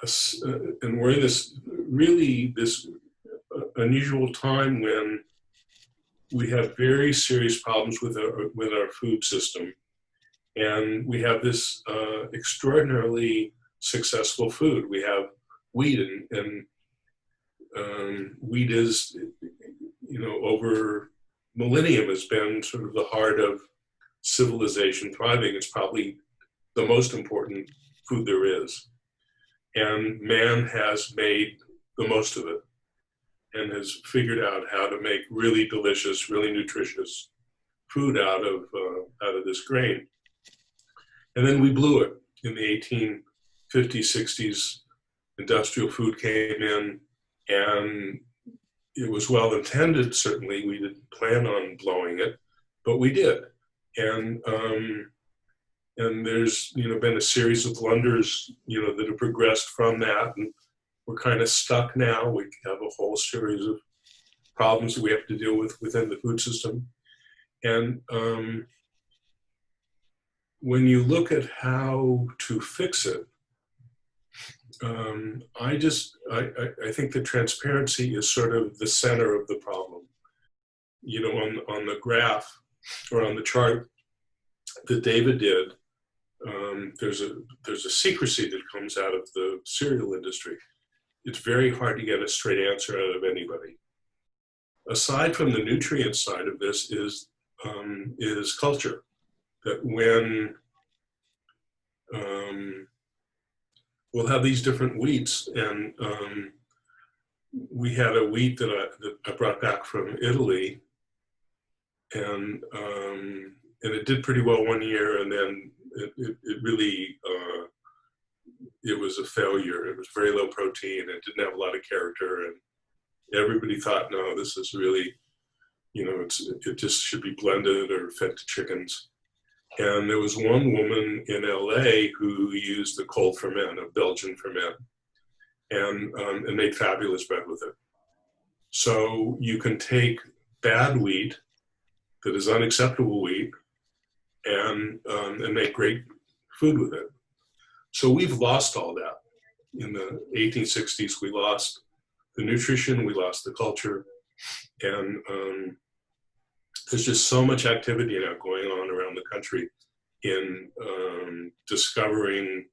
and we're in this unusual time when we have very serious problems with our food system, and we have this extraordinarily successful food. We have wheat, and wheat is, over millennium has been sort of the heart of civilization thriving. It's probably the most important food there is. And man has made the most of it and has figured out how to make really delicious, really nutritious food out of this grain. And then we blew it in the 1850s, 60s. Industrial food came in, and it was well intended. Certainly, we didn't plan on blowing it, but we did. And there's been a series of blunders that have progressed from that, and we're kind of stuck now. We have a whole series of problems that we have to deal with within the food system. And when you look at how to fix it, I think that transparency is sort of the center of the problem. On the graph or on the chart that David did, there's a secrecy that comes out of the cereal industry. It's very hard to get a straight answer out of anybody. Aside from the nutrient side of this is culture. That when we'll have these different wheats, and we had a wheat that I brought back from Italy, and it did pretty well one year, and then it really it was a failure. It was very low protein. It didn't have a lot of character, and everybody thought, no, this is really, it just should be blended or fed to chickens. And there was one woman in LA who used the cold ferment, a Belgian ferment, and made fabulous bread with it. So you can take bad wheat that is unacceptable wheat and make great food with it. So we've lost all that. In the 1860s, we lost the nutrition, we lost the culture, and there's just so much activity now going on around the country in discovering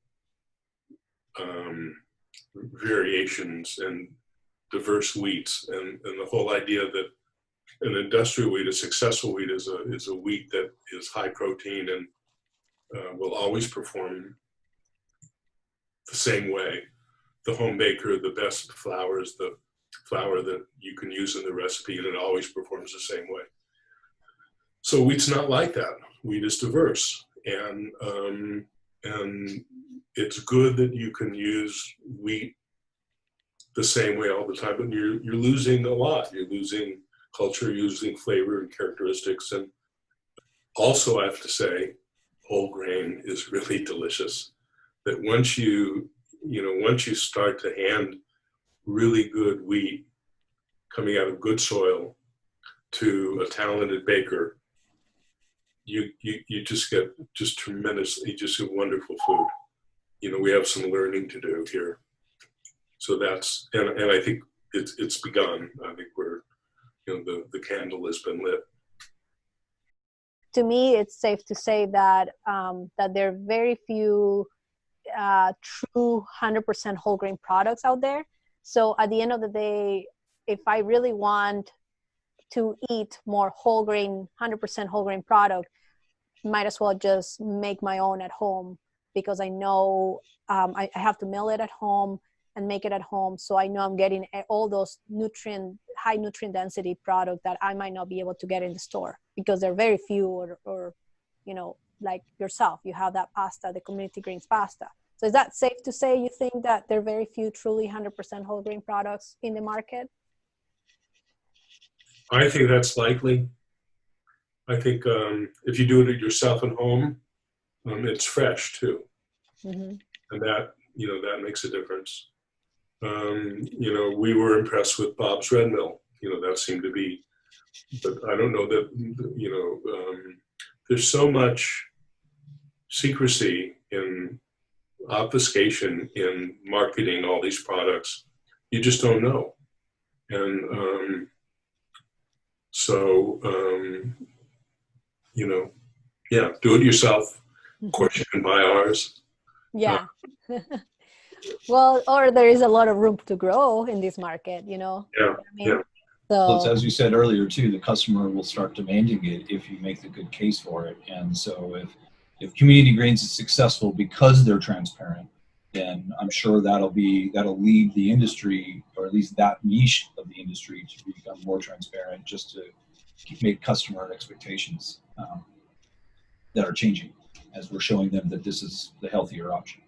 variations and diverse wheats, and the whole idea that an industrial wheat, a successful wheat, is a wheat that is high protein and will always perform the same way. The home baker, the best flour is the flour that you can use in the recipe, and it always performs the same way. So wheat's not like that. Wheat is diverse, and it's good that you can use wheat the same way all the time, but you're losing a lot. You're losing culture, you're losing flavor and characteristics. And also, I have to say, whole grain is really delicious. That once you start to hand really good wheat coming out of good soil to a talented baker, you just get just wonderful food. We have some learning to do here. So that's, and I think it's begun. I think the candle has been lit. To me, it's safe to say that that there are very few true 100% whole grain products out there. So at the end of the day, if I really want to eat more whole grain, 100% whole grain product, might as well just make my own at home, because I know I have to mill it at home and make it at home. So I know I'm getting all those high nutrient density product that I might not be able to get in the store, because there are very few, or like yourself, you have that pasta, the community greens pasta. So is that safe to say you think that there are very few truly 100% whole grain products in the market? I think that's likely. I think if you do it yourself at home, it's fresh too. Mm-hmm. And that makes a difference. We were impressed with Bob's Red Mill. That seemed to be, but I don't know that, there's so much secrecy in obfuscation in marketing all these products. You just don't know. And you know, yeah, do it yourself. Of course, you can buy ours. Yeah. Well, or there is a lot of room to grow in this market, you know. Yeah, I mean, yeah. Well, it's, so as you said earlier too, the customer will start demanding it if you make the good case for it. And so if Community Grains is successful because they're transparent, then I'm sure that'll lead the industry, or at least that niche of the industry, to become more transparent, just to make customer expectations that are changing as we're showing them that this is the healthier option.